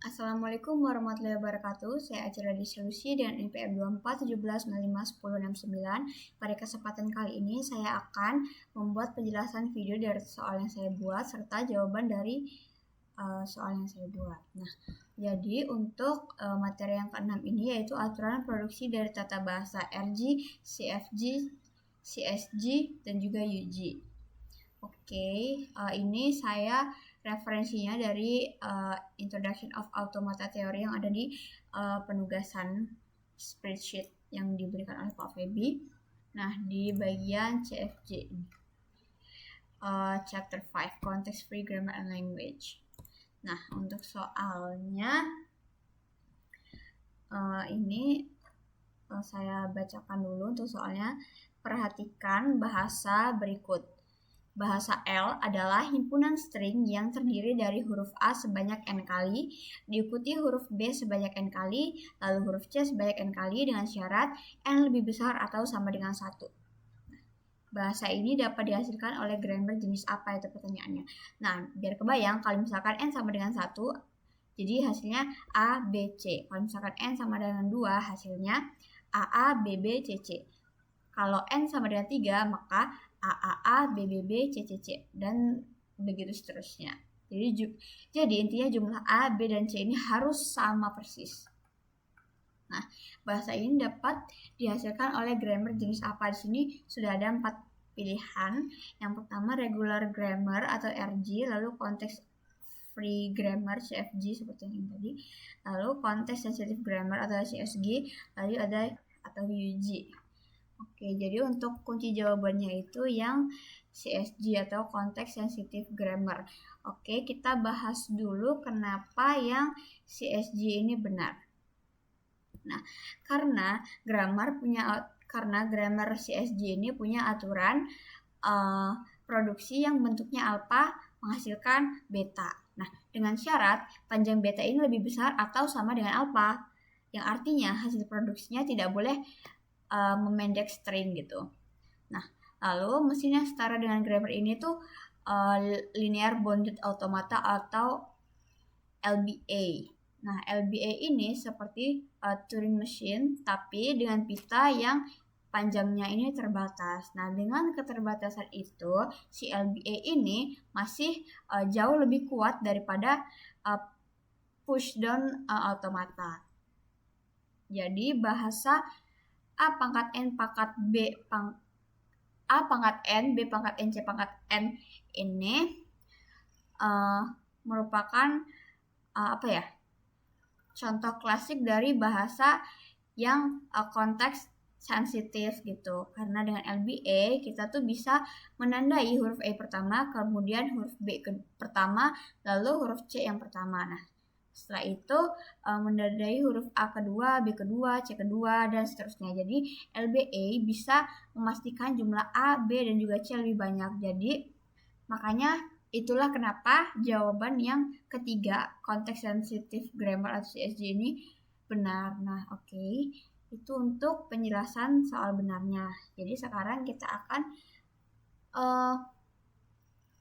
Assalamualaikum warahmatullahi wabarakatuh. Saya Ajra Disolusi dengan NPM 2417551069. Pada kesempatan kali ini saya akan membuat penjelasan video dari soal yang saya buat serta jawaban dari soal yang saya buat. Nah, jadi untuk materi yang keenam ini yaitu aturan produksi dari tata bahasa RG, CFG, CSG, dan juga UG. Oke, ini saya referensinya dari Introduction of Automata Theory yang ada di penugasan spreadsheet yang diberikan oleh Pak Febi. Nah, di bagian CFG ini, Chapter 5, Context Free Grammar and Language. Nah, untuk soalnya ini saya bacakan dulu untuk soalnya. Perhatikan bahasa berikut. Bahasa L adalah himpunan string yang terdiri dari huruf A sebanyak n kali, diikuti huruf B sebanyak n kali, lalu huruf C sebanyak n kali dengan syarat n lebih besar atau sama dengan 1. Bahasa ini dapat dihasilkan oleh grammar jenis apa, itu pertanyaannya. Nah, biar kebayang, kalau misalkan n sama dengan 1, jadi hasilnya A, B, C. Kalau misalkan n sama dengan 2, hasilnya AA, BB, CC. Kalau n sama dengan 3, maka AAA, BBB, CCC, dan begitu seterusnya. Jadi intinya jumlah A, B, dan C ini harus sama persis. Nah, bahasa ini dapat dihasilkan oleh grammar jenis apa? Di sini sudah ada 4 pilihan. Yang pertama regular grammar atau RG, lalu konteks free grammar CFG seperti yang tadi, lalu konteks sensitive grammar atau CSG, lalu ada atau UG. Oke, jadi untuk kunci jawabannya itu yang CSG atau konteks sensitive grammar. Oke, kita bahas dulu kenapa yang CSG ini benar. Nah, karena grammar CSG ini punya aturan produksi yang bentuknya alfa menghasilkan beta. Nah, dengan syarat panjang beta ini lebih besar atau sama dengan alfa, yang artinya hasil produksinya tidak boleh memendek string gitu. Nah, lalu mesin yang setara dengan grammar ini tuh linear bounded automata atau LBA. Nah, LBA ini seperti Turing machine tapi dengan pita yang panjangnya ini terbatas. Nah, dengan keterbatasan itu, si LBA ini masih jauh lebih kuat daripada push down automata. Jadi bahasa A pangkat N pangkat B A pangkat N, B pangkat N, C pangkat N ini merupakan contoh klasik dari bahasa yang konteks sensitif gitu. Karena dengan LBA kita tuh bisa menandai huruf A pertama, kemudian huruf B pertama, lalu huruf C yang pertama. Nah, setelah itu menandai huruf A kedua, B kedua, C kedua, dan seterusnya. Jadi LBA bisa memastikan jumlah A, B, dan juga C lebih banyak. Jadi makanya itulah kenapa jawaban yang ketiga, konteks sensitive grammar atau CSG ini benar. Nah, oke. Itu untuk penjelasan soal benarnya. Jadi sekarang kita akan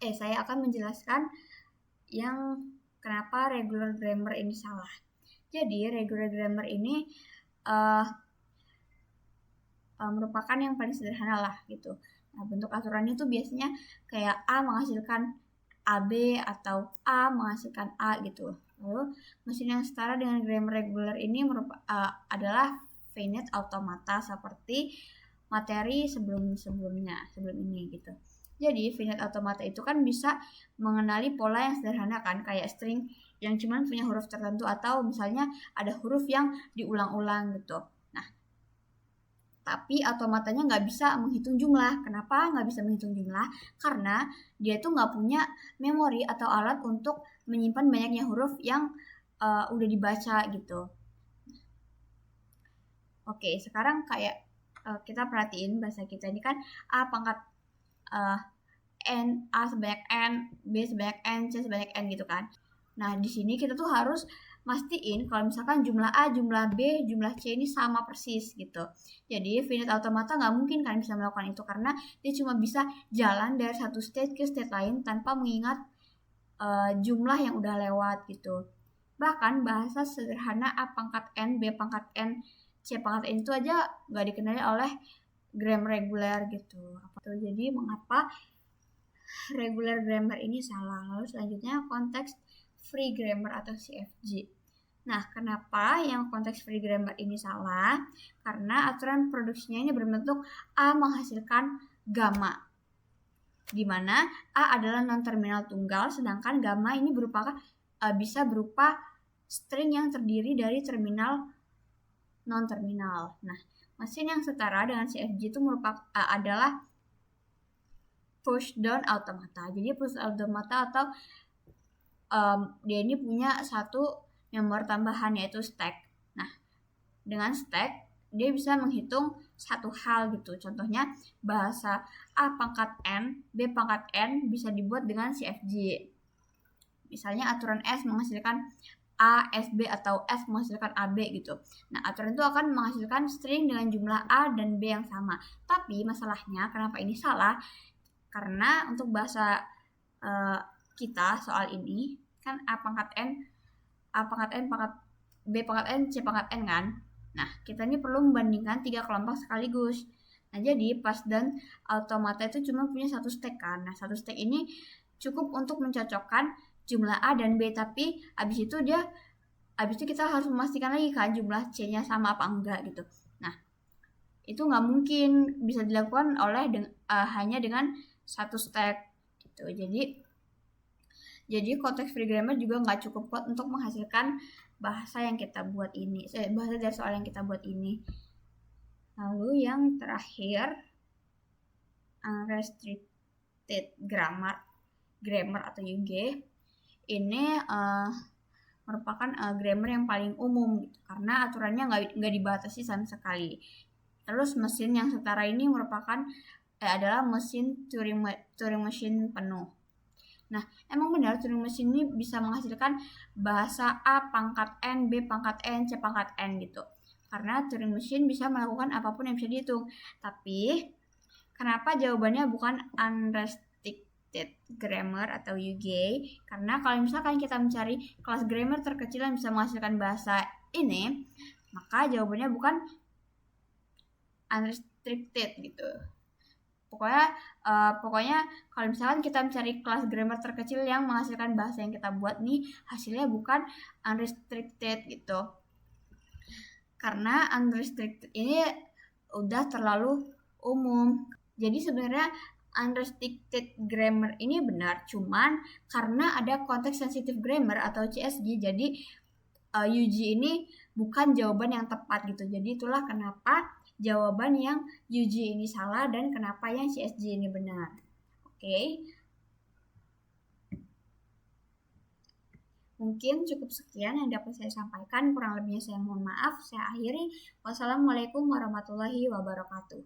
saya akan menjelaskan yang kenapa regular grammar ini salah. Jadi regular grammar ini merupakan yang paling sederhana lah gitu. Nah, bentuk aturannya tuh biasanya kayak A menghasilkan AB atau A menghasilkan A gitu. Lalu mesin yang setara dengan grammar regular ini adalah finite automata seperti materi sebelum ini gitu. Jadi finite automata itu kan bisa mengenali pola yang sederhana kan, kayak string yang cuma punya huruf tertentu atau misalnya ada huruf yang diulang-ulang gitu. Nah, tapi automatanya nggak bisa menghitung jumlah. Kenapa nggak bisa menghitung jumlah? Karena dia tuh nggak punya memori atau alat untuk menyimpan banyaknya huruf yang udah dibaca gitu. Oke, sekarang kayak kita perhatiin bahasa kita ini kan A pangkat N, A sebanyak N, B sebanyak N, C sebanyak N gitu kan. Nah, di sini kita tuh harus mastiin kalau misalkan jumlah A, jumlah B, jumlah C ini sama persis gitu. Jadi finite automata nggak mungkin kan bisa melakukan itu karena dia cuma bisa jalan dari satu state ke state lain tanpa mengingat jumlah yang udah lewat gitu. Bahkan bahasa sederhana A pangkat N, B pangkat N, C pangkat N itu aja nggak dikenali oleh grammar reguler gitu. Jadi mengapa regular grammar ini salah? Lalu selanjutnya konteks free grammar atau CFG. Nah, kenapa yang konteks free grammar ini salah? Karena aturan produksinya ini berbentuk A menghasilkan gamma, di mana A adalah non-terminal tunggal, sedangkan gamma ini bisa berupa string yang terdiri dari terminal non-terminal. Nah, mesin yang setara dengan CFG itu adalah push down automata. Jadi push automata atau dia ini punya satu member tambahan yaitu stack. Nah, dengan stack dia bisa menghitung satu hal gitu. Contohnya bahasa A pangkat N, B pangkat N bisa dibuat dengan CFG. Misalnya aturan S menghasilkan A, SB atau S menghasilkan AB gitu. Nah, aturan itu akan menghasilkan string dengan jumlah A dan B yang sama. Tapi masalahnya kenapa ini salah? Karena untuk bahasa kita soal ini kan A pangkat N, pangkat B pangkat N, C pangkat N kan. Nah, kita ini perlu membandingkan 3 kelompok sekaligus. Nah, jadi pass dan automata itu cuma punya satu stack kan. Nah, satu stack ini cukup untuk mencocokkan jumlah A dan B, tapi abis itu kita harus memastikan lagi kan jumlah C-nya sama apa enggak gitu. Nah, itu nggak mungkin bisa dilakukan hanya dengan satu stack gitu. Jadi konteks free grammar juga nggak cukup kuat untuk menghasilkan bahasa yang kita buat ini, bahasa dari soal yang kita buat ini. Lalu yang terakhir, unrestricted grammar atau UG ini merupakan grammar yang paling umum gitu, karena aturannya nggak dibatasi sama sekali. Terus mesin yang setara ini adalah mesin Turing machine penuh. Nah, emang benar Turing machine ini bisa menghasilkan bahasa A pangkat N, B pangkat N, C pangkat N gitu. Karena Turing machine bisa melakukan apapun yang bisa dihitung. Tapi, kenapa jawabannya bukan unrestricted grammar atau UG? Karena kalau misalkan kita mencari kelas grammar terkecil yang bisa menghasilkan bahasa ini, maka jawabannya bukan unrestricted gitu. Pokoknya kalau misalkan kita mencari kelas grammar terkecil yang menghasilkan bahasa yang kita buat nih, hasilnya bukan unrestricted gitu. Karena unrestricted ini udah terlalu umum. Jadi sebenarnya unrestricted grammar ini benar, cuman karena ada konteks sensitive grammar atau CSG, jadi UG ini bukan jawaban yang tepat gitu. Jadi itulah kenapa jawaban yang UG ini salah dan kenapa yang CSG ini benar. Oke. Mungkin cukup sekian yang dapat saya sampaikan. Kurang lebihnya saya mohon maaf. Saya akhiri. Wassalamualaikum warahmatullahi wabarakatuh.